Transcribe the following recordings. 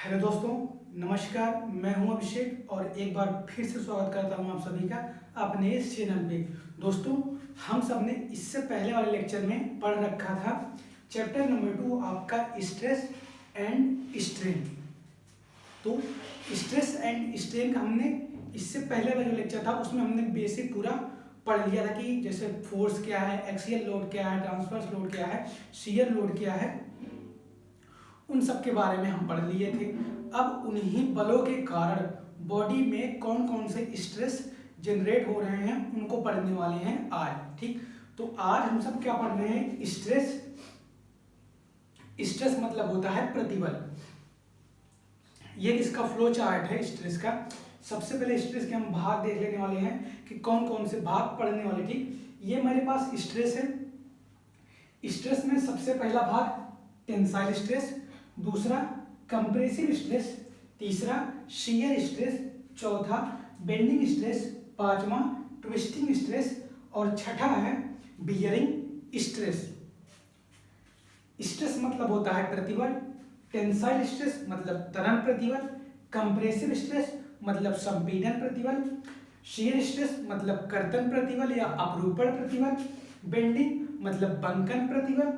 Hello दोस्तों, नमस्कार। मैं हूं अभिषेक और एक बार फिर से स्वागत करता हूं आप सभी का अपने इस चैनल पे। दोस्तों, हम सब ने इससे पहले वाले लेक्चर में पढ़ रखा था चैप्टर नंबर 2 आपका स्ट्रेस एंड स्ट्रेन। तो स्ट्रेस एंड स्ट्रेन का हमने इससे पहले वाला जो लेक्चर था उसमें हमने बेसिक पूरा पढ़ लिया था कि जैसे फोर्स क्या है, एक्सियल लोड क्या है, ट्रांसवर्स लोड क्या है, शियर लोड क्या है, उन सब के बारे में हम पढ़ लिए थे। अब उन्हीं बलों के कारण बॉडी में कौन कौन से स्ट्रेस जनरेट हो रहे हैं उनको पढ़ने वाले हैं आज। ठीक, तो आज हम सब क्या पढ़ रहे हैं? स्ट्रेस। स्ट्रेस मतलब होता है प्रतिबल। ये इसका फ्लो चार्ट है स्ट्रेस का। सबसे पहले स्ट्रेस के हम भाग देख लेने वाले हैं कि कौन कौन से भाग पढ़ने वाले। ठीक, ये हमारे पास स्ट्रेस है। स्ट्रेस में सबसे पहला भाग टेंसाइल स्ट्रेस, दूसरा कंप्रेसिव स्ट्रेस, तीसरा शियर स्ट्रेस, चौथा बेंडिंग स्ट्रेस, पांचवा ट्विस्टिंग स्ट्रेस और छठा है बियरिंग स्ट्रेस। स्ट्रेस मतलब होता है प्रतिबल, टेंसाइल स्ट्रेस मतलब तनन प्रतिबल, कंप्रेसिव स्ट्रेस मतलब संपीड़न प्रतिबल, शियर स्ट्रेस मतलब कर्तन प्रतिबल या अपरूपण प्रतिबल, बेंडिंग मतलब बंकन प्रतिबल,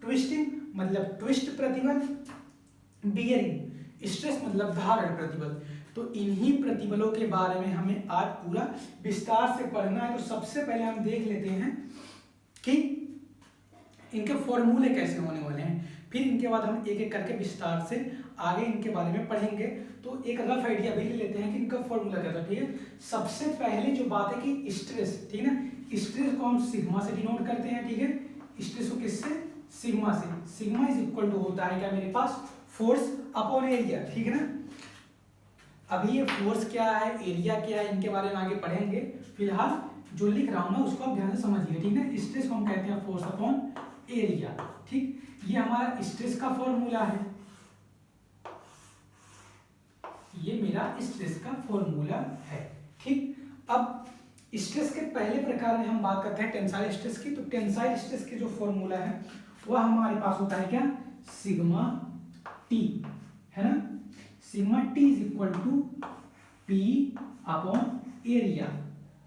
ट्विस्टिंग मतलब ट्विस्ट प्रतिबल, बियरिंग स्ट्रेस मतलब धारण प्रतिबल। तो इन्हीं प्रतिबलों के बारे में हमें आज पूरा विस्तार से पढ़ना है। तो सबसे पहले हम देख लेते हैं कि इनके फॉर्मूले कैसे होने वाले हैं, फिर इनके बाद हम एक एक करके विस्तार से आगे इनके बारे में पढ़ेंगे। तो एक रफ आइडिया भी ले लेते हैं कि इनका फॉर्मूला क्या था। ठीक है, सबसे पहले जो बात है कि स्ट्रेस, ठीक है ना, स्ट्रेस को हम सिग्मा से डिनोट करते हैं। ठीक है, स्ट्रेस को किससे? सिग्मा से। सिग्मा इज इक्वल टू होता है क्या मेरे पास? Force upon area. ठीक है ना। अभी ये फोर्स क्या है, एरिया क्या है, इनके बारे में आगे पढ़ेंगे। फिलहाल जो लिख रहा हूं ना उसको आप ध्यान से समझिए। ठीक है, स्ट्रेस को हम कहते हैं फोर्स अपॉन एरिया। ठीक, ये हमारा स्ट्रेस का फॉर्मूला है। ये मेरा स्ट्रेस का फॉर्मूला है। ठीक, अब स्ट्रेस के पहले प्रकार में हम बात करते हैं टेंसाइल स्ट्रेस की। तो टेंसाइल स्ट्रेस की जो फॉर्मूला है वह हमारे पास होता है क्या? सिग्मा टी, है ना। Sigma T is equal to P upon area.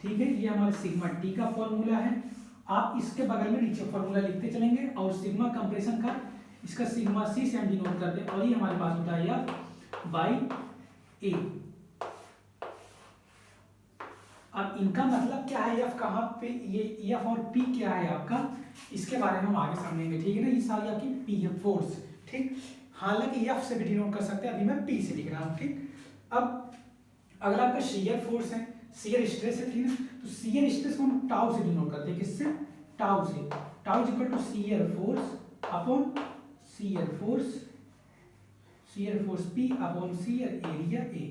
ठीक है, ये हमारे सिग्मा टी का फॉर्मूला है। आप इसके बगल में नीचे फॉर्मूला लिखते चलेंगे और सिग्मा कंप्रेशन का इसका सिग्मा सी से हम डिनोट करते हैं और ये हमारे पास होता है एफ बाई ए। अब इनका मतलब क्या है, एफ कहाँ पे, ये एफ और पी क्या है आपका, इसके बारे में हम आगे समझेंगे। ठीक है ना, ये सारी आपकी पी है फोर्स। ठीक, हालांकि एफ से भी डिनोट कर सकते हैं, अभी मैं पी से लिख रहा हूँ। ठीक, अब अगला आपका शियर फोर्स है, शियर स्ट्रेस है। ठीक है, तो शियर स्ट्रेस को हम टाउ से डिनोट करते हैं। किससे? टाउ से। Tau is equal to shear force upon shear force, shear force P upon shear area A.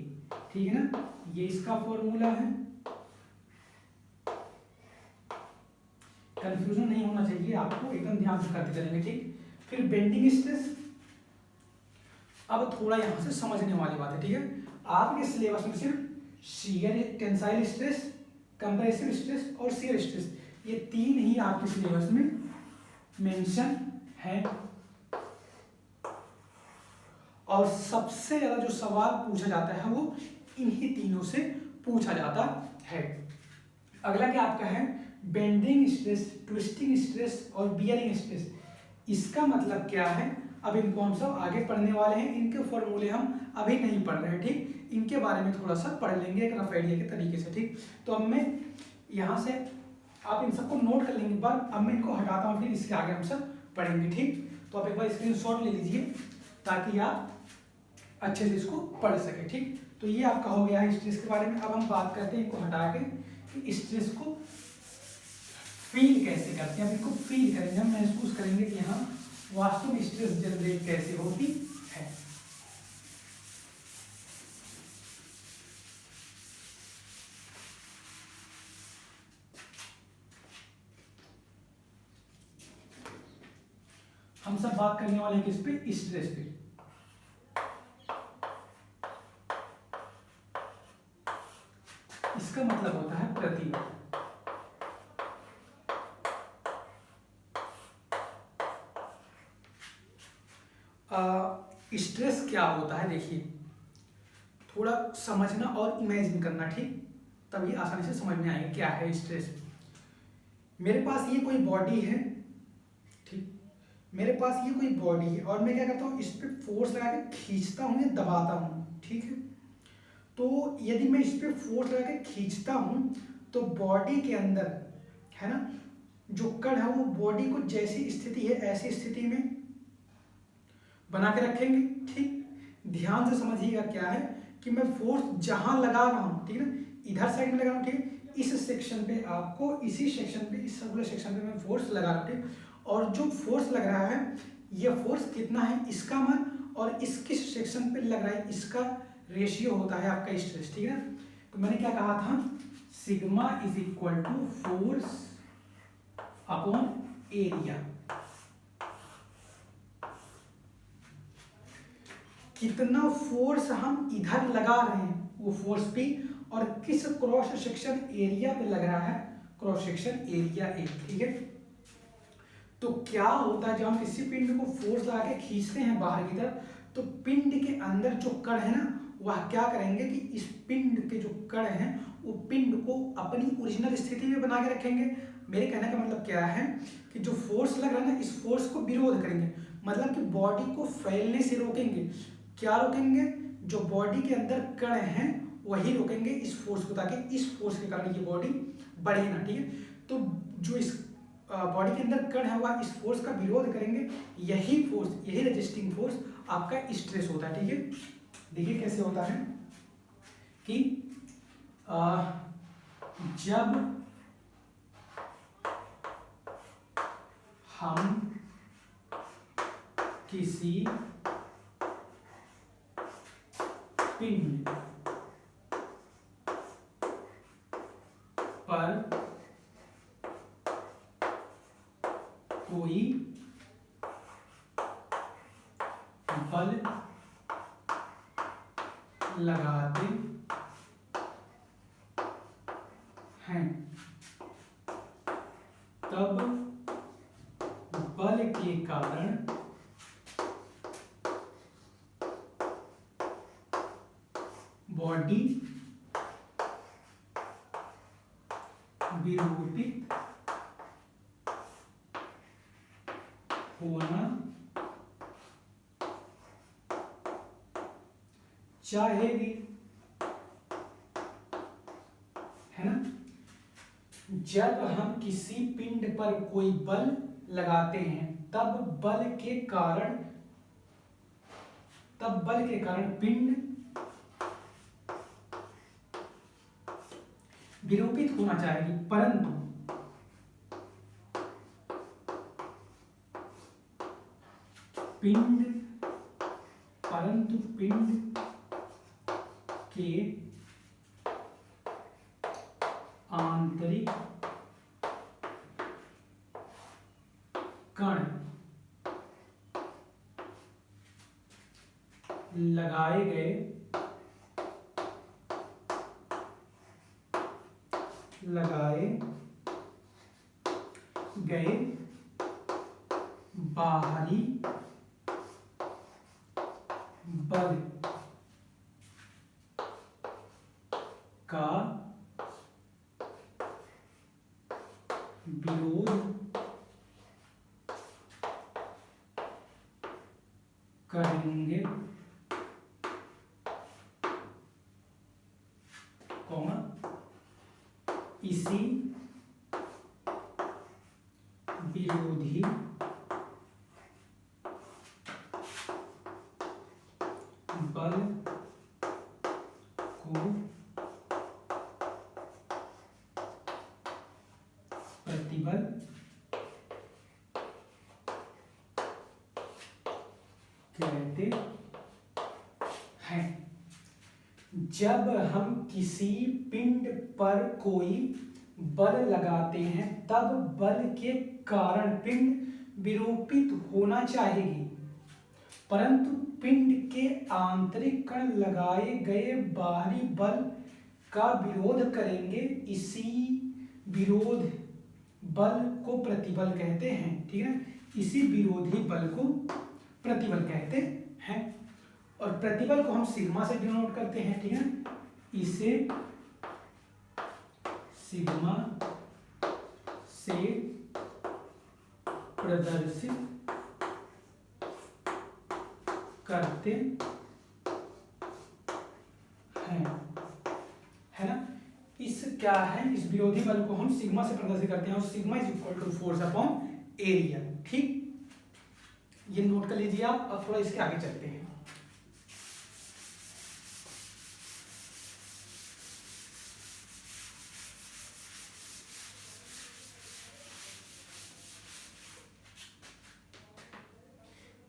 ठीक है ना, ये इसका फॉर्मूला है। कंफ्यूजन नहीं होना चाहिए आपको, एकदम ध्यान से करते चलेंगे। ठीक, फिर बेंडिंग स्ट्रेस। अब थोड़ा यहां से समझने वाली बात है। ठीक है, आपके सिलेबस में सिर्फ shear tensile stress, compressive stress और शियर स्ट्रेस, ये तीन ही आपके सिलेबस में मेंशन है। और सबसे ज्यादा जो सवाल पूछा जाता है वो इन्हीं तीनों से पूछा जाता है। अगला क्या आपका है? बेंडिंग स्ट्रेस, ट्विस्टिंग स्ट्रेस और बियरिंग स्ट्रेस। इसका मतलब क्या है, अब इनको हम सब आगे पढ़ने वाले हैं। इनके फॉर्मूले हम अभी नहीं पढ़ रहे हैं। ठीक, इनके बारे में थोड़ा सा पढ़ लेंगे एक रफ आइडिया के तरीके से। ठीक, तो अब मैं यहाँ से आप इन सबको नोट कर लेंगे बाद। अब मैं इनको हटाता हूँ, फिर इसके आगे हम सब पढ़ेंगे। ठीक, तो आप एक बार स्क्रीनशॉट ले लीजिए ताकि आप अच्छे से इसको पढ़ सके। ठीक, तो ये आपका हो गया है स्ट्रेस के बारे में। अब हम बात करते हैं इनको हटा के कि स्ट्रेस को फील कैसे करते हैं। अब इनको फील करेंगे, हम महसूस करेंगे कि हाँ वास्तव में स्ट्रेस जनरेट कैसे होती है। हम सब बात करने वाले हैं किस पे? स्ट्रेस पे। इसका मतलब होता है प्रतिबल। स्ट्रेस क्या होता है देखिए, थोड़ा समझना और इमेजिन करना, ठीक, तभी आसानी से समझ में आएगा क्या है स्ट्रेस। मेरे पास ये कोई बॉडी है, ठीक, मेरे पास ये कोई बॉडी है और मैं क्या करता हूँ, इस पर फोर्स लगा के खींचता हूँ या दबाता हूँ, ठीक है। तो यदि मैं इस पर फोर्स लगा के खींचता हूँ तो बॉडी के अंदर, है ना, जो कण है वो बॉडी को जैसी स्थिति है ऐसी स्थिति में बना के रखेंगे, ठीक। ध्यान से समझिएगा क्या है कि मैं फोर्स जहां लगा रहा हूं, ठीक है ना, इधर साइड में लगा रहा हूं, ठीक है, इस सेक्शन पे आपको, इसी सेक्शन पे, इस सर्कुलर सेक्शन पे मैं फोर्स लगा रहा हूं, ठीक। और जो फोर्स लग रहा है ये फोर्स कितना है इसका मान और इस किस सेक्शन पे लग रहा है इसका रेशियो होता है आपका स्ट्रेस, ठीक है। तो मैंने क्या कहा था, sigma is equal to force upon area. कितना फोर्स हम इधर लगा रहे हैं वो फोर्स पे और किस क्रॉस सेक्शन एरिया पे लग रहा है, क्रॉस सेक्शन एरिया ए, ठीक है। तो क्या होता है जब हम किसी पिंड को फोर्स लगा के खींचते हैं बाहर की तरफ, तो पिंड के अंदर जो कण है ना वह क्या करेंगे कि इस पिंड के जो कण हैं वो पिंड को अपनी ओरिजिनल स्थिति में बना के रखेंगे। मेरे कहने का मतलब क्या है कि जो फोर्स लग रहा है ना इस फोर्स को विरोध करेंगे, मतलब कि बॉडी को फैलने से रोकेंगे। क्या रोकेंगे, जो बॉडी के अंदर कण हैं वही रोकेंगे इस फोर्स को, ताकि इस फोर्स के कारण ये बॉडी बढ़े ना, ठीक है। तो जो इस बॉडी के अंदर कण है वह इस फोर्स का विरोध करेंगे, यही फोर्स, यही रेजिस्टिंग फोर्स आपका स्ट्रेस होता है, ठीक है। देखिए कैसे होता है कि जब हम किसी पिंड पर कोई बल लगाते हैं तब बल के कारण बॉडी विरूपित होना चाहेगी, है ना। जब हम किसी पिंड पर कोई बल लगाते हैं तब बल के कारण पिंड विरूपित होना चाहेगी, परंतु पिंड के आंतरिक कण लगाए गए बाहरी बल का विरोध करेंगे, इसी विरोधी बल को प्रतिबल कहते हैं। जब हम किसी पिंड पर कोई बल लगाते हैं तब बल के कारण पिंड विरूपित होना चाहेगी, परंतु पिंड के आंतरिक कण लगाए गए बाहरी बल का विरोध करेंगे, इसी विरोध बल को प्रतिबल कहते हैं, ठीक है। इसी विरोधी बल को प्रतिबल कहते हैं। और प्रतिबल को हम सिग्मा से डिनोट करते हैं, ठीक है। इसे सिग्मा से प्रदर्शित करते हैं, है ना। इस क्या है, इस विरोधी बल को हम सिग्मा से प्रदर्शित करते हैं और sigma is equal to force upon area, ठीक। ये नोट कर लीजिए आप। अब थोड़ा इसके आगे चलते हैं।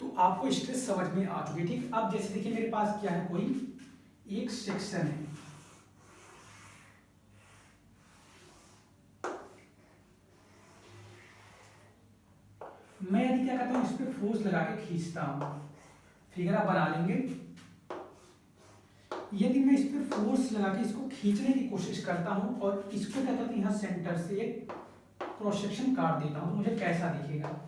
तो आपको स्ट्रेस समझ में आ चुकी है, ठीक। अब जैसे देखिए मेरे पास क्या है, कोई एक सेक्शन है, मैं यदि क्या करता हूं, इस पे फोर्स लगा के खींचता हूं, फिगर आप बना लेंगे। यदि मैं इस पे फोर्स लगा के इसको खींचने की कोशिश करता हूं और इसको क्या करता हूं, यहां सेंटर से एक क्रॉस सेक्शन काट देता हूं, तो मुझे कैसा दिखेगा।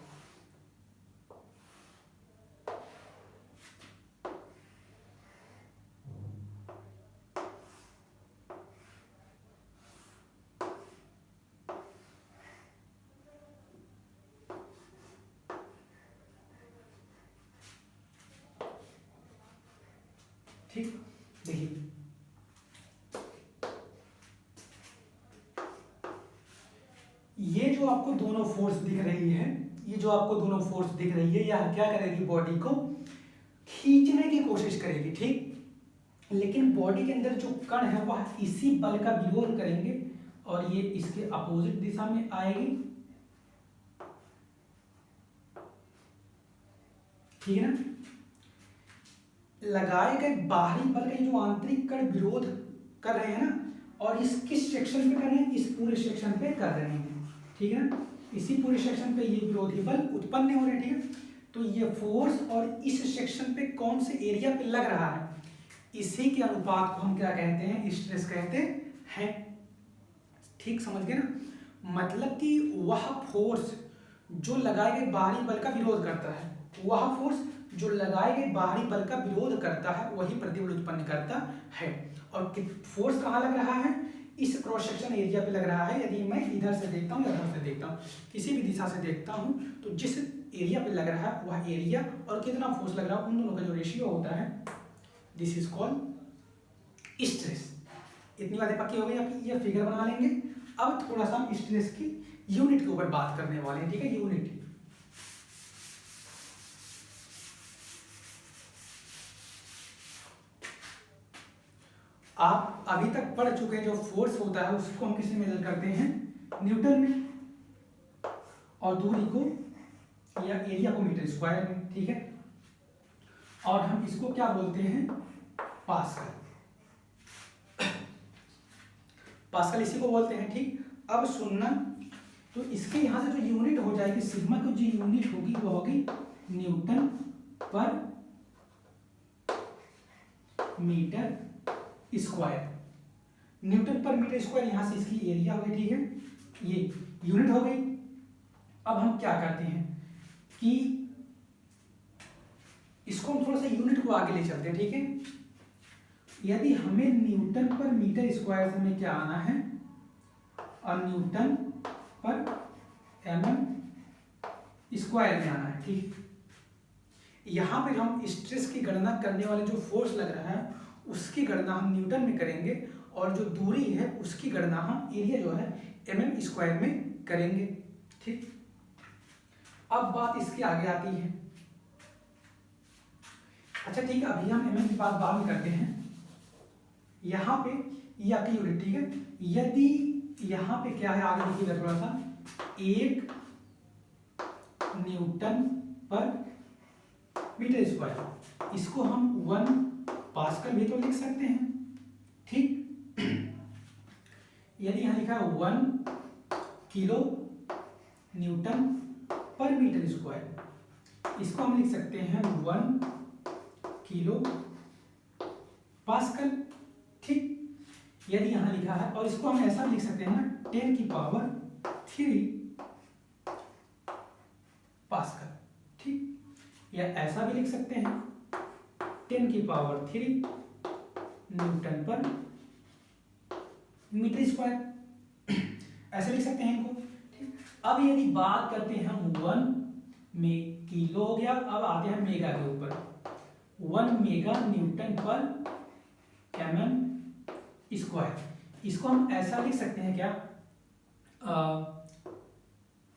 ठीक, देखिए ये जो आपको दोनों फोर्स दिख रही है, ये जो आपको दोनों फोर्स दिख रही है, यह क्या करेगी, बॉडी को खींचने की कोशिश करेगी, ठीक। लेकिन बॉडी के अंदर जो कण है वह इसी बल का विरोध करेंगे और ये इसके अपोजिट दिशा में आएगी, ठीक है ना। लगाए गए बाहरी बल के जो आंतरिक कण विरोध कर रहे हैं ना, और इस किस सेक्शन पे कर रहे हैं, इस पूरे सेक्शन पे कर रहे हैं, ठीक है ना। इसी पूरे सेक्शन पे ये विरोधी बल उत्पन्न हो रहे हैं, ठीक है। तो ये फोर्स और इस सेक्शन पे कौन से एरिया पे लग रहा है, इसी के अनुपात को हम क्या कहते हैं, स्ट्रेस कहते हैं, ठीक। समझ गए ना। मतलब कि वह फोर्स जो लगाए गए बाहरी बल का विरोध करता है, वह फोर्स जो लगाए गए बाहरी बल का विरोध करता है वही प्रतिबल उत्पन्न करता है। और फोर्स कहाँ लग रहा है, इस क्रॉस सेक्शन एरिया पे लग रहा है। यदि मैं इधर से देखता हूँ या उधर से देखता हूँ, किसी भी दिशा से देखता हूँ, तो जिस एरिया पे लग रहा है वह एरिया और कितना फोर्स लग रहा है, उन दोनों का जो रेशियो होता है, दिस इज कॉल्ड स्ट्रेस। इतनी बातें पक्की हो गई आपकी, ये फिगर बना लेंगे। अब थोड़ा सा हम स्ट्रेस की यूनिट के ऊपर बात करने वाले हैं, ठीक है। यूनिट, आप अभी तक पढ़ चुके हैं, जो फोर्स होता है उसको हम किससे मेजर करते हैं, न्यूटन में, और दूरी को या एरिया को मीटर स्क्वायर में, ठीक है। और हम इसको क्या बोलते हैं, पास्कल, पास्कल इसी को बोलते हैं, ठीक। अब सुनना, तो इसके यहां से जो यूनिट हो जाएगी, सिग्मा की जो यूनिट होगी वो होगी Newton per metre square. Newton per metre square, यहां से इसकी एरिया हो गई, ठीक है, ये यूनिट हो गई। अब हम क्या करते हैं कि इसको हम थोड़ा सा यूनिट को आगे ले चलते हैं, ठीक है। यदि हमें न्यूटन पर मीटर स्क्वायर से हमें क्या आना है, और न्यूटन पर एमएम स्क्वायर में आना है, ठीक। यहां पर हम स्ट्रेस की गणना करने वाले जो फोर्स लग रहा है उसकी गणना हम न्यूटन में करेंगे, और जो दूरी है उसकी गणना हम एरिया जो है एमएम स्क्वायर में करेंगे, ठीक। अब बात इसके आगे आती है। अच्छा ठीक है, अभी हम एमएम की बात बाद में करते हैं। यहाँ पे ये आपकी यूनिट, ठीक है। यदि यहाँ पे क्या है, आगे देखिएगा थोड़ा सा, 1 न्यूटन पर मीटर स्क्वायर, इसको हम 1 पास्कल भी तो लिख सकते हैं, ठीक। यदि यहाँ लिखा है 1 kilo Newton per metre square, इसको हम लिख सकते हैं 1 किलो पास्कल, ठीक। यदि यहाँ लिखा है, और इसको हम ऐसा लिख सकते हैं ना, 10 की पावर 3 पास्कल, ठीक। या ऐसा भी लिख सकते हैं 10⁻³ न्यूटन पर मीटर स्क्वायर। ऐसे लिख सकते हैं इनको। ठीक, अब यदि बात करते हैं हम 1 में किलो हो गया, अब आते हैं मेगा के ऊपर। 1 मेगा न्यूटन पर mm² इसको हम ऐसा लिख सकते हैं क्या,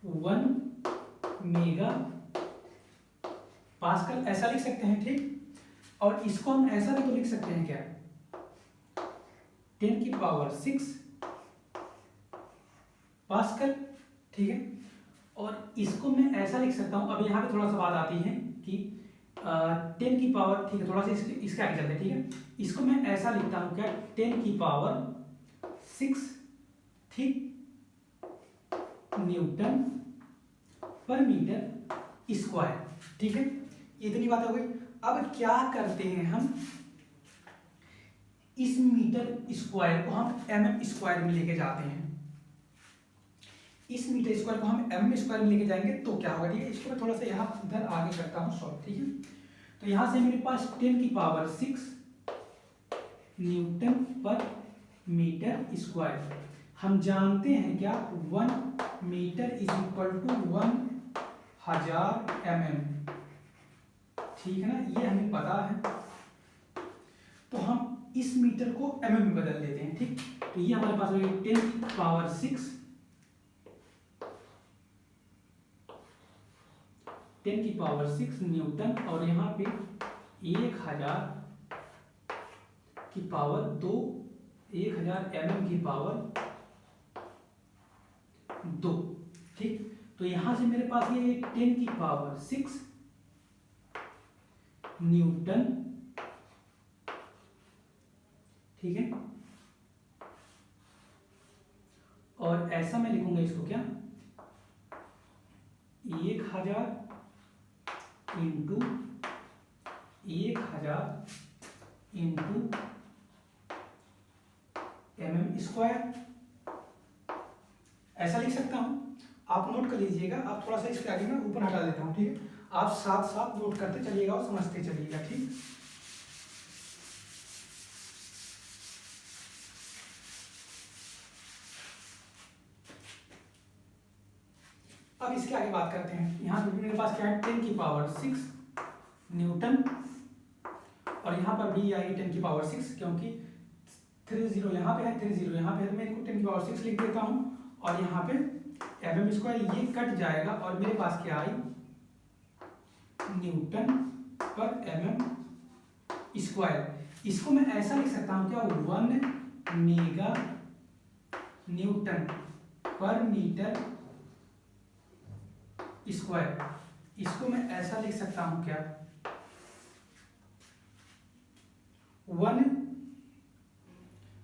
1 मेगा पास्कल, ऐसा लिख सकते हैं। ठीक, और इसको हम ऐसा भी तो लिख सकते हैं क्या, 10⁻⁶ पास्कल। ठीक है, और इसको मैं ऐसा लिख सकता हूं। अब यहाँ पे थोड़ा सा बात आती है कि 10 की पावर, ठीक है, थोड़ा सा इसके आगे चलते हैं। ठीक है, इसको मैं ऐसा लिखता हूं क्या, 10⁻⁶ ठीक न्यूटन पर मीटर स्क्वायर। ठीक है, इतनी बात हो गई। अब क्या करते हैं हम, इस मीटर स्क्वायर को हम mm² में लेके जाते हैं। इस मीटर स्क्वायर को हम mm² में लेके जाएंगे तो क्या होगा। ठीक है, इसको मैं थोड़ा सा यहाँ इधर आगे करता हूँ सॉल्व। ठीक है, तो यहाँ से मेरे पास 10⁻⁶ न्यूटन पर मीटर स्क्वायर। हम जानते हैं क्या, 1 metre is equal to 1000 mm। ठीक है ना, ये हमें पता है। तो हम इस मीटर को mm में बदल देते हैं। ठीक, तो ये हमारे पास हो गया 10⁻⁶ न्यूटन, और यहाँ पे 1000 की पावर 2, 1000 mm की पावर 2। ठीक, तो यहां से मेरे पास ये 10⁻⁶ न्यूटन। ठीक है, और ऐसा मैं लिखूंगा इसको क्या, 1000 इंटू 1000 इंटू mm²। ऐसा लिख सकता हूं, आप नोट कर लीजिएगा। आप थोड़ा सा इसके आगे मैं ऊपर हटा देता हूं। ठीक है, आप साथ साथ नोट करते चलिएगा और समझते चलिएगा। ठीक, अब इसके आगे बात करते हैं। यहाँ पे मेरे पास क्या है, 10⁻⁶ न्यूटन, और यहाँ पर भी आएगी 10⁻⁶, क्योंकि 30 यहाँ पे है, 30 यहाँ पे है, तो मैं इनको 10⁻⁶ लिख देता हूँ। और यहाँ पे mm² ये कट जाएगा, और मेरे पास क्या आई, न्यूटन पर mm²। इसको मैं ऐसा लिख सकता हूँ क्या, 1 mega Newton per metre square. इसको मैं ऐसा लिख सकता हूं क्या, 1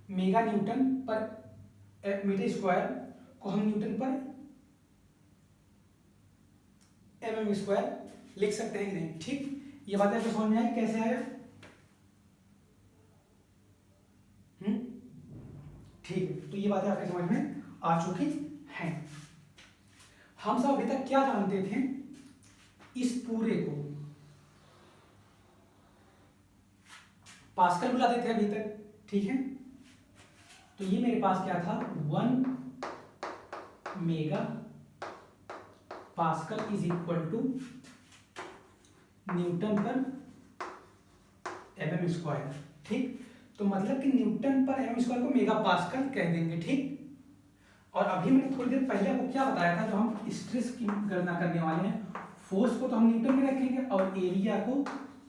mega Newton per metre square को हम न्यूटन पर mm² लिख सकते हैं कि नहीं। ठीक, ये बात आपको समझ में आई कैसे आया। ठीक है, तो ये बातें आपके समझ में आ चुकी हैं। हम सब अभी तक क्या जानते थे, इस पूरे को पास्कल बुलाते थे अभी तक। ठीक है, तो ये मेरे पास क्या था, 1 mega pascal is equal to newton per mm²। ठीक, तो मतलब कि न्यूटन पर mm² को मेगा पास्कल कह देंगे। ठीक, और अभी मैंने थोड़ी देर पहले आपको क्या बताया था, जो हम स्ट्रेस की गणना करने वाले हैं, फोर्स को तो हम न्यूटन में रखेंगे और एरिया को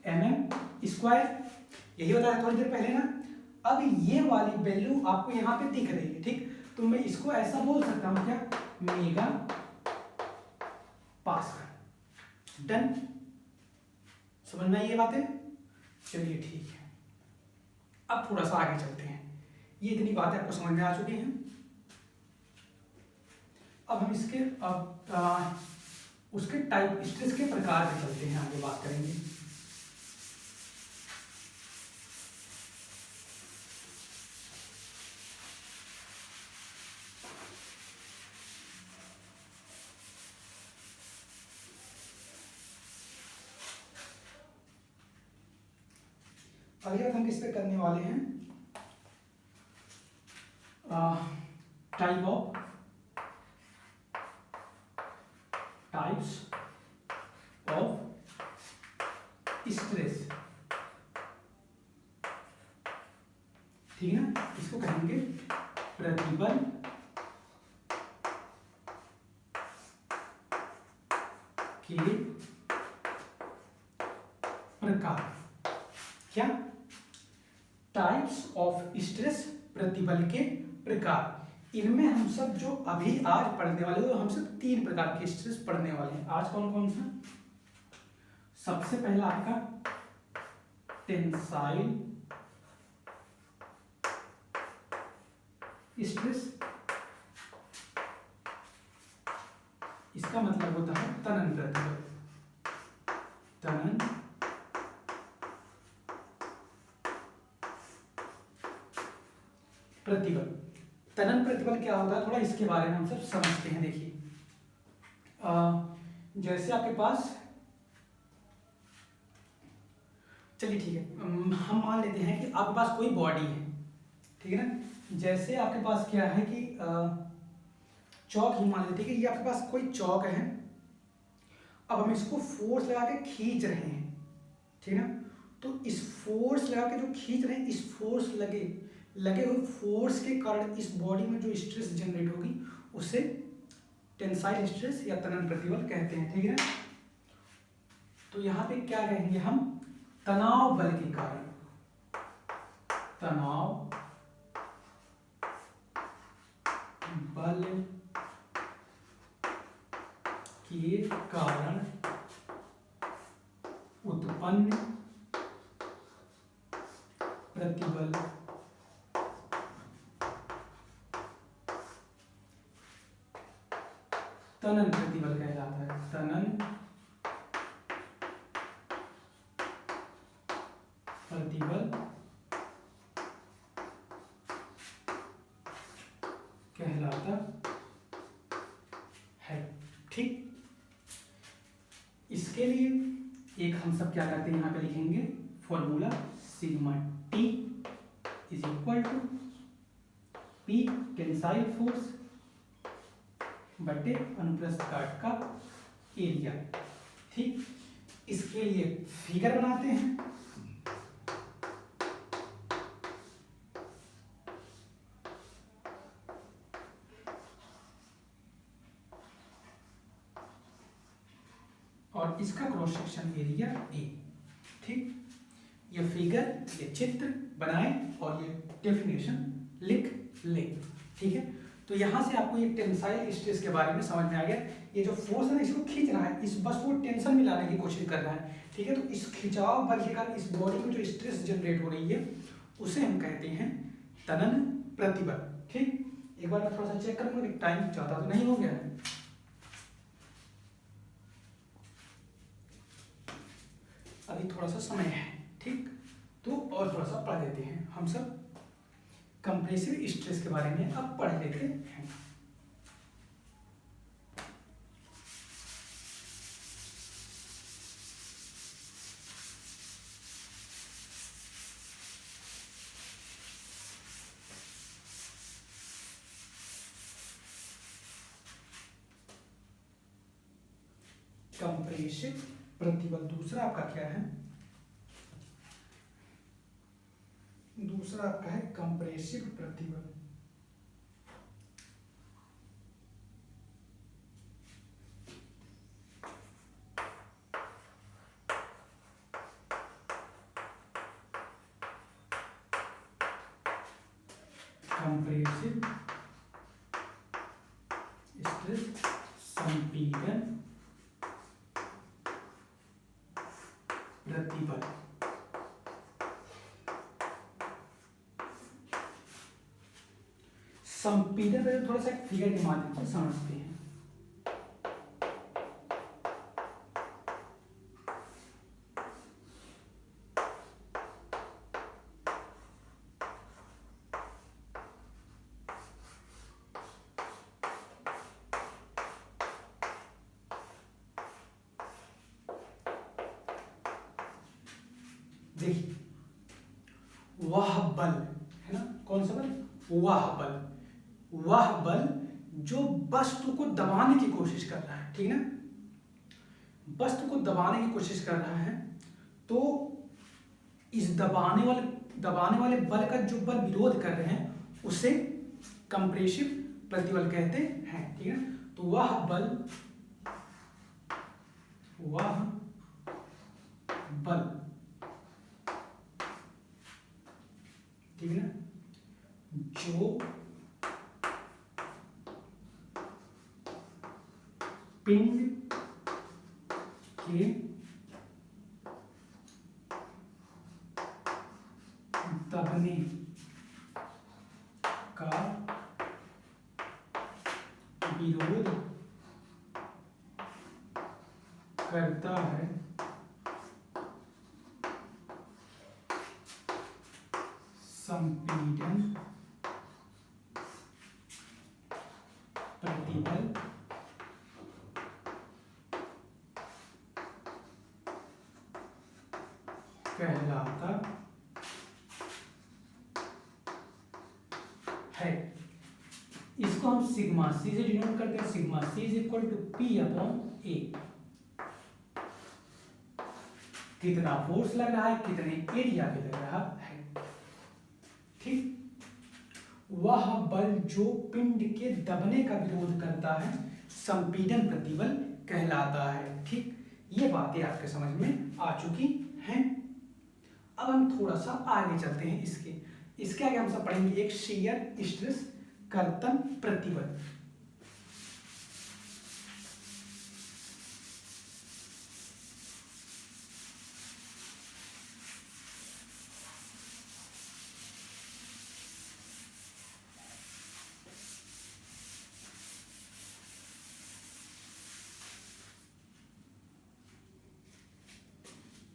mm², यही बताया थोड़ी देर पहले ना। अब ये वाली वैल्यू आपको यहाँ पे दिख रही है। ठीक, तो मैं इसको ऐसा बोल सकता हूँ क्या, मेगा पास्कल। डन, समझ में आई ये बातें। चलिए ठीक है, अब थोड़ा सा आगे चलते हैं। ये इतनी बातें आपको समझ में आ चुकी हैं। अब हम इसके उसके टाइप, स्ट्रेस के प्रकार पे चलते हैं, आगे बात करेंगे। अगली बात हम किस पे करने वाले हैं, टाइप्स ऑफ स्ट्रेस, ठीक है ना। इसको कहेंगे प्रतिबल के प्रकार। क्या? टाइप्स ऑफ स्ट्रेस, प्रतिबल के प्रकार। इनमें हम सब जो अभी आज पढ़ने वाले हो, हम सब 3 प्रकार के स्ट्रेस पढ़ने वाले हैं आज। कौन कौन सा? सबसे पहला आपका टेंसाइल स्ट्रेस, इसका मतलब होता है तनन प्रतिबल। तनन प्रतिबल, तनन प्रतिबल क्या होता है, थोड़ा इसके बारे में हम सब समझते हैं। देखिए, जैसे आपके पास, चलिए ठीक है, हम मान लेते हैं कि आपके पास कोई बॉडी है, ठीक है ना। जैसे आपके पास क्या है कि चौक ही मान लेते हैं कि ये आपके पास कोई चौक है। अब हम इसको फोर्स लगा के खींच रहे हैं, ठीक है ना। तो इस फोर्स लगा के जो खींच रहे हैं, इस फोर्स लगे हुए फोर्स के कारण इस बॉडी में जो स्ट्रेस जनरेट होगी उसे टेंसाइल स्ट्रेस या तनन प्रतिबल कहते हैं, ठीक है ना। तो यहाँ पे क्या कहेंगे हम, तनाव बल के कारण, तनाव बल के कारण उत्पन्न प्रतिबल तनन प्रतिबल कहलाता है। तनन प्रतिबल कहलाता है, ठीक। इसके लिए एक हम सब क्या करते हैं, यहाँ पे लिखेंगे formula, sigma T is equal to P tensile force बटे अनुप्रस्थ काट का एरिया, ठीक। इसके लिए फिगर बनाते हैं। और इसका क्रॉस सेक्शन एरिया ए, ठीक। ये फिगर, ये चित्र बनाए और ये डेफिनेशन लिख ले, ठीक है। तो यहां से आपको ये टेंसाइल स्ट्रेस के बारे में समझ में आ गया। ये जो फोर्स है ना, इसको खींच रहा है, इस बस वो टेंशन में लाने की कोशिश कर रहा है, ठीक है। तो इस खिंचाव बल के कारण इस बॉडी में जो स्ट्रेस जनरेट हो रही है उसे हम कहते हैं तनन प्रतिबल, ठीक। एक बार मैं थोड़ा सा चेक करूंगा कि टाइम ज्यादा तो नहीं हो गया है। अभी थोड़ा सा समय है, ठीक। तो और थोड़ा सा पढ़ लेते हैं, हम सब कंप्रेसिव स्ट्रेस के बारे में अब पढ़ लेते हैं। कंप्रेसिव प्रतिबल, दूसरा आपका क्या है, दूसरा आपका है कंप्रेसिव प्रतिबल। कंप्रेसिव स्ट्रेस, संपीड़न प्रतिबल। संपीड़न पर थोड़ा सा फिगर के माध्यम से समझते हैं। देखिए, वह बल, है ना, कौन सा बल, वह बल, वह बल जो वस्तु को दबाने की कोशिश कर रहा है, ठीक है ना, वस्तु को दबाने की कोशिश कर रहा है, तो इस दबाने वाले बल का जो बल विरोध कर रहे हैं उसे कंप्रेसिव प्रतिबल कहते हैं, ठीक है। तो वह बल ठीक है ना, जो पिंड के दबने का विरोध करता है, संपीड़न प्रतिबल कहलाता है। इसको हम सिग्मा सी से डिनोट करते हैं, sigma C is equal to P upon A. कितना फोर्स लग रहा है, कितने एरिया पे लग रहा है, ठीक। वह बल जो पिंड के दबने का विरोध करता है संपीड़न प्रतिबल कहलाता है, ठीक। ये बातें आपके समझ में आ चुकी हैं। अब हम थोड़ा सा आगे चलते हैं, इसके आगे हम सब पढ़ेंगे एक शियर स्ट्रेस कर्तन प्रतिबल।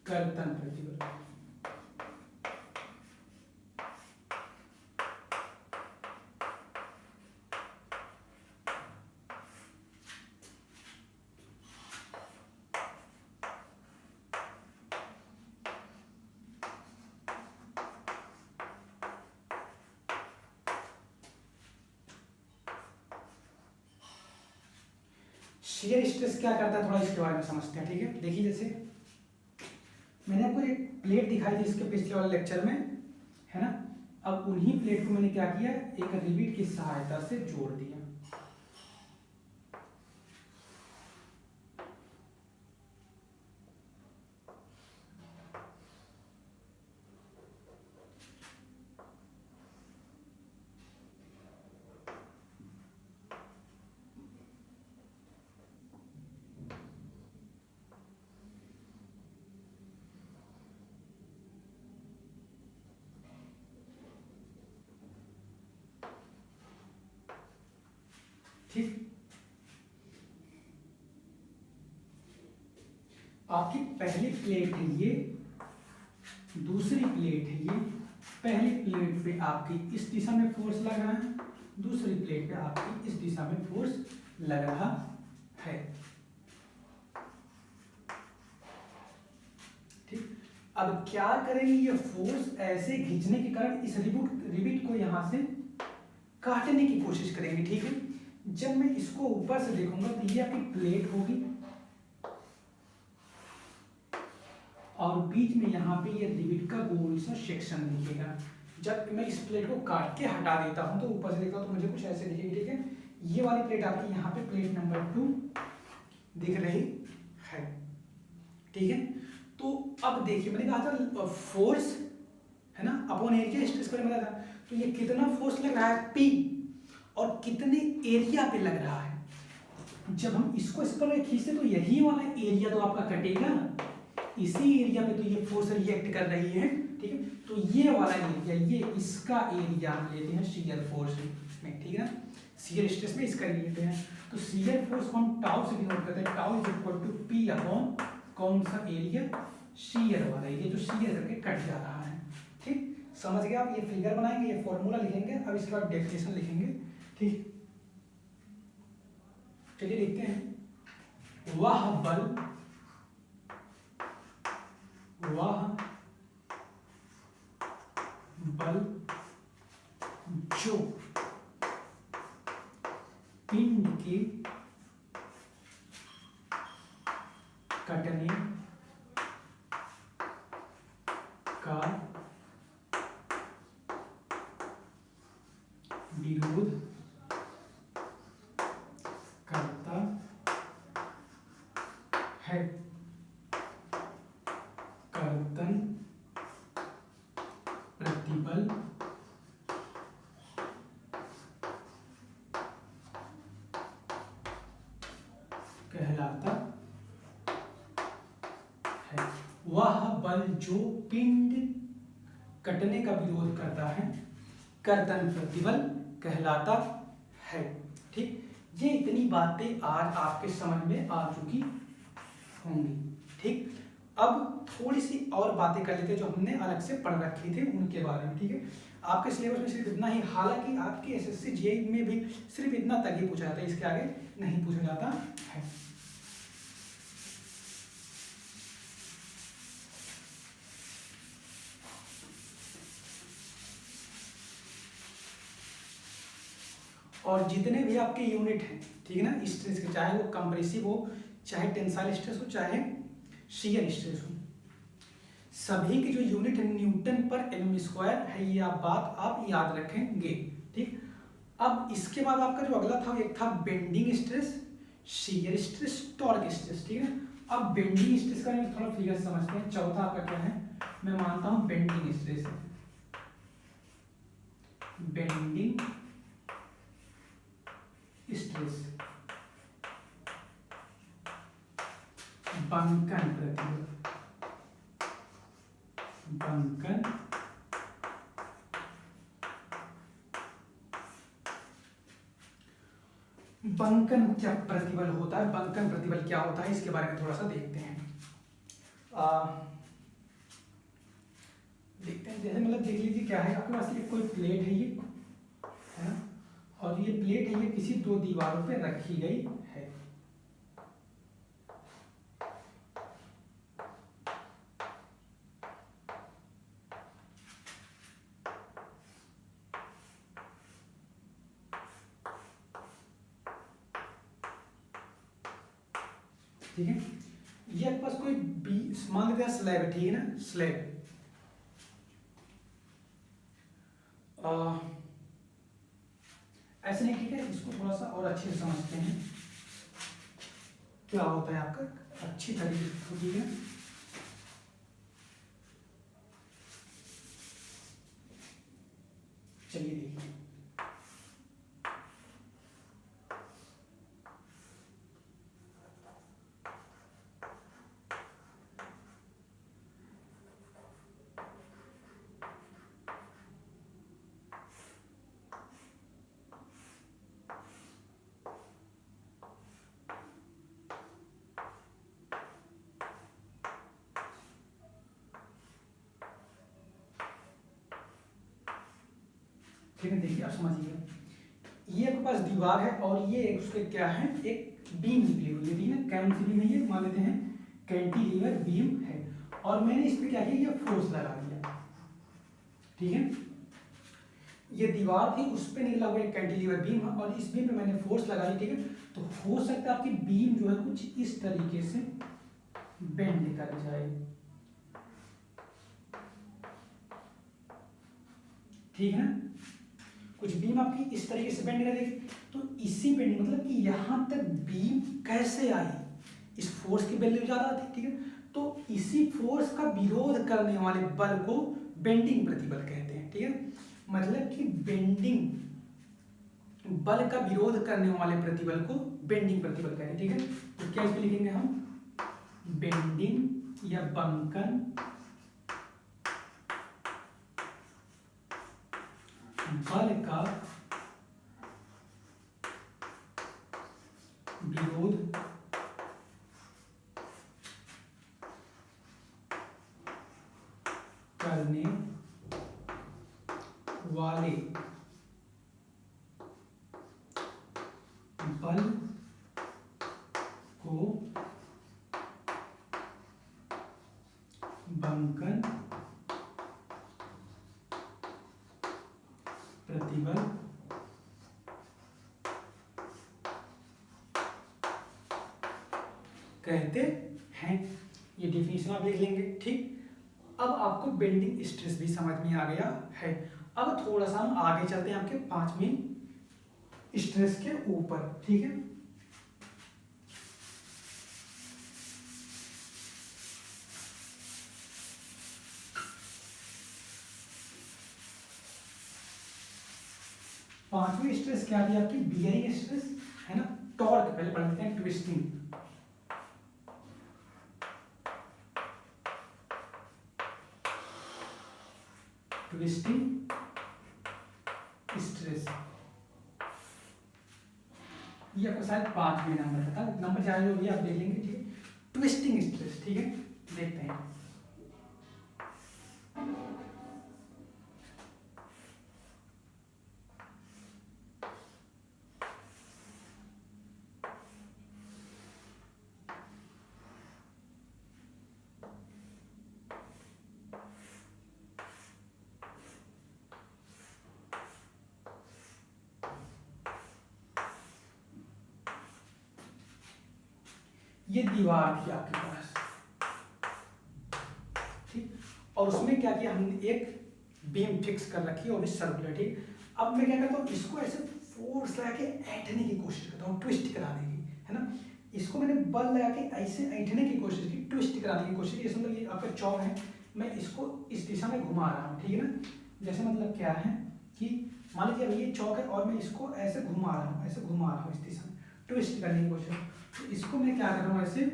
कर्तन प्रतिबल, शियर स्ट्रेस क्या करता है, थोड़ा इसके बारे में समझते हैं, ठीक है। देखिए जैसे मैंने आपको एक प्लेट दिखाई थी इसके पिछले वाले लेक्चर में, है ना। अब उन्हीं प्लेट को मैंने क्या किया, एक रिविट की सहायता से जोड़ दिया, ठीक। आपकी पहली प्लेट है ये, दूसरी प्लेट है ये। पहली प्लेट पे आपकी इस दिशा में फोर्स लग रहा है, दूसरी प्लेट पे आपकी इस दिशा में फोर्स लग रहा है, ठीक। अब क्या करेंगे, ये फोर्स ऐसे खींचने के कारण इस रिबिट को यहां से काटने की कोशिश करेंगे, ठीक है। जब मैं इसको ऊपर से देखूंगा तो ये आपकी प्लेट होगी और बीच में यहाँ पे ये रिबिट का गोल सा सेक्शन दिखेगा। जब मैं इस प्लेट को काट के हटा देता हूँ तो ऊपर से देखता हूँ तो मुझे कुछ ऐसे दिखेगी, ठीक है। ये वाली प्लेट आपकी यहाँ पे प्लेट नंबर 2 दिख रही है, ठीक है। तो अब देखिए मैंने कहा था फोर्स है ना अपॉन एरिया स्ट्रेस के बारे में बताया था, तो ये कितना फोर्स लग रहा है P और कितने एरिया पे लग रहा है। जब हम इसको इस पर खींचते तो यही वाला एरिया तो आपका कटेगा, इसी एरिया पे तो ये फोर्स रिएक्ट कर रही है, ठीक है। तो ये वाला एरिया, ये इसका एरिया हम लेते हैं शियर फोर्स में, ठीक है ना। शियर स्ट्रेस में इसका लेते हैं, तो शियर फोर्स को हम टाउ से डिनोट करते हैं, tau is equal to P upon कौन सा एरिया, शियर वाला एरिया जो शियर करके कट जा रहा है, ठीक। समझ गए आप। ये फिगर बनाएंगे, ये फॉर्मूला लिखेंगे, अब इसके बाद डेफिनेशन लिखेंगे, ठीक। चलिए लिखते हैं, वह बल जो पिंड के कटने का विरोध करता है। कर्तन प्रतिबल कहलाता है। वह बल जो पिंड कटने का विरोध करता है कर्तन प्रतिबल कहलाता है। ठीक, ये इतनी बातें आज आपके समझ में आ चुकी होंगी। ठीक, अब थोड़ी सी और बातें कर लेते हैं जो हमने अलग से पढ़ रखी थी उनके बारे में। ठीक है, आपके सिलेबस में सिर्फ इतना ही, हालांकि आपके एसएससी जेईई में भी सिर्फ इतना तक ही पूछा जाता है, इसके आगे नहीं पूछा जाता है। और जितने भी आपके यूनिट हैं, ठीक है ना, स्ट्रेस के, चाहे वो कंप्रेसिव हो, चाहे टेंसाइल स्ट्रेस हो, चाहे शियर स्ट्रेस हो, सभी के जो यूनिट है न्यूटन पर एम स्क्वायर है। ये बात आप याद रखेंगे। ठीक, अब इसके बाद आपका जो अगला था एक था bending stress, shear stress, torque stress. ठीक है, अब बेंडिंग स्ट्रेस का थोड़ा फिगर समझते हैं। चौथा आपका क्या है, मैं मानता हूं बेंडिंग स्ट्रेस है। बेंडिंग स्ट्रेस बंकन प्रतिबल, बंकन बंकन क्या प्रतिबल होता है, बंकन प्रतिबल क्या होता है, इसके बारे में थोड़ा सा देखते हैं। देखते हैं, जैसे मतलब देख लीजिए क्या है आपके पास, ये कोई प्लेट है, ये है ना, और ये प्लेट है, ये किसी दो दीवारों पे रखी गई है। ठीक है, ये आपके पास कोई मान लेते हैं स्लैब है, ठीक है ना, स्लैब। ऐसे नहीं, ठीक है, इसको थोड़ा सा और अच्छे से समझते हैं क्या होता है आपका अच्छी तरीके से। ठीक है, चलिए देखिए, ठीक है, देखिए आप समझिए, ये आपके पास दीवार है और ये उसके क्या है, एक बीम निकली हुई है। ठीक है, कौन सी बीम है ये, मान लेते हैं कैंटिलीवर बीम है, और मैंने इस पे क्या किया, ये फोर्स लगा दिया। ठीक है, ये दीवार थी, उस पे निकला हुआ एक कैंटिलीवर बीम है, और इस बीम पे मैंने फोर्स लगा दी। ठीक है, तो हो सकता है आपकी बीम जो है कुछ इस तरीके से बेंड कर जाए। ठीक है ना, कुछ बीम आपकी इस तरीके से बेंड करेगी, तो इसी बेंड मतलब कि यहां तक बीम कैसे आई, इस फोर्स की वैल्यू ज्यादा थी। ठीक है, तो इसी फोर्स का विरोध करने वाले बल को बेंडिंग प्रतिबल कहते हैं। ठीक है, मतलब कि बेंडिंग बल का विरोध करने वाले प्रतिबल को बेंडिंग प्रतिबल कहते हैं। ठीक है, तो क्या इसमें लिखेंगे हम, बेंडिंग या बंकन बल का विरोध करने वाले बल को बंकन प्रतिबल कहते हैं। ये डिफिनेशन आप लिख लेंगे। ठीक, अब आपको बेंडिंग स्ट्रेस भी समझ में आ गया है। अब थोड़ा सा हम आगे चलते हैं आपके 5वीं स्ट्रेस के ऊपर। ठीक है, पांचवी स्ट्रेस क्या थी आपकी? बियरिंग स्ट्रेस है ना। टॉर्क पहले पढ़ लेते हैं, ट्विस्टिंग। ट्विस्टिंग स्ट्रेस, ये आपको शायद 5वें नंबर का था, नंबर चाहे जो भी आप देख लेंगे। ठीक है, ट्विस्टिंग स्ट्रेस। ठीक है, देखते हैं। ये दीवार थी आपके पास, ठीक, और उसमें क्या किया हमने? एक बीम फिक्स कर रखी है और इस सर्कुलर। ठीक, अब मैं क्या करता हूँ, इसको ऐसे फोर्स लगा के ऐंठने की कोशिश करता हूँ, ट्विस्ट कराने की, है ना। इसको मैंने बल लगा के ऐसे ऐंठने की कोशिश की, ट्विस्ट कराने की कोशिश की। इसमें मतलब ये आपका चौक है, मैं इसको इस दिशा में घुमा रहा हूँ। ठीक है ना, जैसे मतलब क्या है कि मान लीजिए अभी ये चौक है और मैं इसको ऐसे घुमा रहा हूँ, ऐसे घुमा रहा हूँ इस दिशा में, ट्विस्ट करने की कोशिश। तो इसको मैं क्या कर रहा हूँ, ऐसे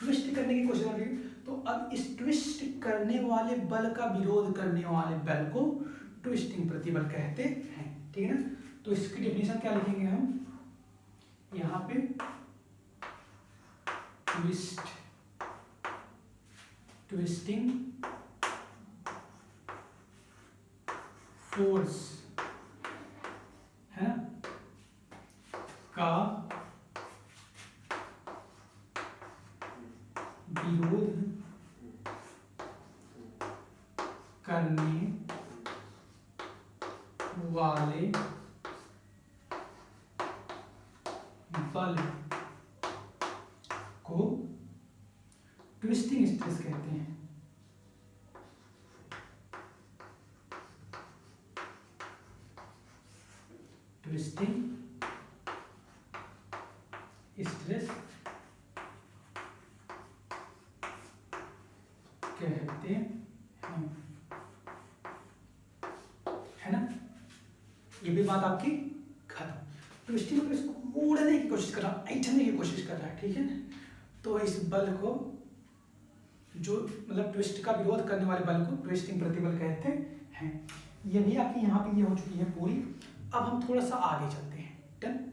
ट्विस्ट करने की कोशिश कर रही हूँ। तो अब इस ट्विस्ट करने वाले बल का विरोध करने वाले बल को ट्विस्टिंग प्रतिबल कहते हैं। ठीक है ना, तो इसकी डेफिनेशन क्या लिखेंगे हम यहाँ पे? ट्विस्टिंग फोर्स है ना का विरोध करने वाले बल को ट्विस्टिंग स्ट्रेस कहते हैं। ट्विस्टिंग स्ट्रेस कहते हैं, है ना। ये भी बात आपकी खत्म। ट्विस्टिंग मतलब इसको मोड़ने की कोशिश कर रहा है, ऐंठने की कोशिश कर रहा है। ठीक है ना, तो इस बल को जो मतलब ट्विस्ट का विरोध करने वाले बल को ट्विस्टिंग प्रतिबल कहते हैं। ये भी आपकी यहाँ पे ये हो चुकी है पूरी। अब हम थोड़ा सा आगे चलते हैं। डन।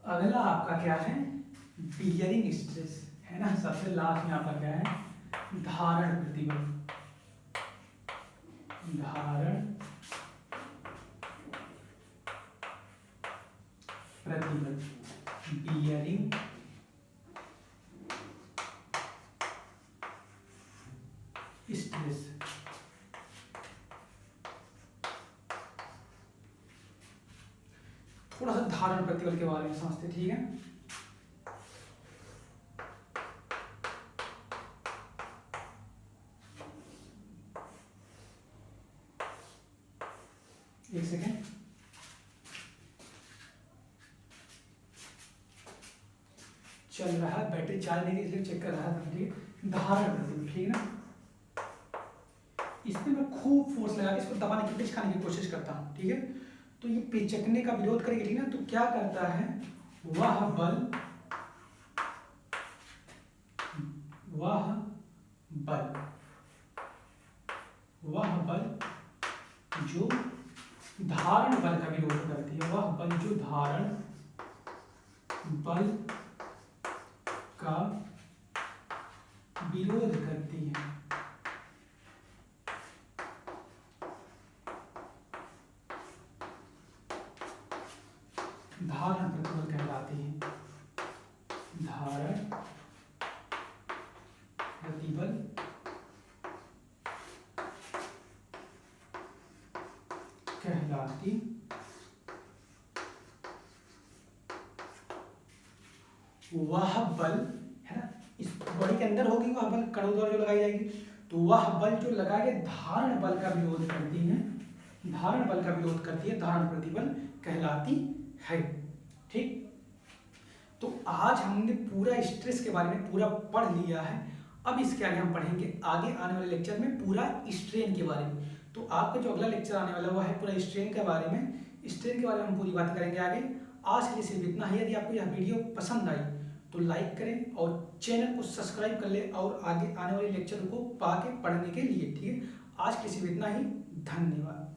अगला आपका क्या है? बियरिंग स्ट्रेस, है ना। सबसे लास्ट में आपका क्या है? धारण प्रतिबल। धारण प्रतिबल, बियरिंग स्ट्रेस। थोड़ा सा धारण प्रतिबल के बारे में समझते। ठीक है, एक सेकेंड। चल रहा है, बैटरी चार्ज नहीं थी इसलिए चेक कर रहा था। ठीक है, धारण प्रतिबल। ठीक है ना, इसमें मैं खूब फोर्स लगा के इसको दबाने की, पिचकाने की कोशिश करता हूँ। ठीक है, तो ये पिचकने का विरोध करेगी। ठीक है ना, तो क्या करता है वह बल जो धारण बल का विरोध करती है, वह बल जो धारण बल का विरोध करती है। धारण प्रतिबल कहलाती है, धारण प्रतिबल कहलाती वह बल है ना, इस बॉडी के अंदर होगी वह बल कणों द्वारा जो लगाई जाएगी, तो वह बल जो लगाए धारण बल का विरोध करती है, धारण बल का विरोध करती है, धारण प्रतिबल कहलाती है। ठीक, तो आज हमने पूरा स्ट्रेस के बारे में पूरा पढ़ लिया है। अब इसके आगे हम पढ़ेंगे आगे आने वाले लेक्चर में पूरा स्ट्रेन के बारे में। तो आपका जो अगला लेक्चर आने वाला वो है पूरा स्ट्रेन के बारे में, स्ट्रेन के बारे में हम पूरी बात करेंगे आगे। आज के लिए सिर्फ इतना ही। यदि आपको यह वीडियो पसंद आई तो लाइक करें और चैनल को सब्सक्राइब कर ले और आगे आने वाले लेक्चर को पाके पढ़ने के लिए। ठीक है, आज के लिए सिर्फ इतना ही। धन्यवाद।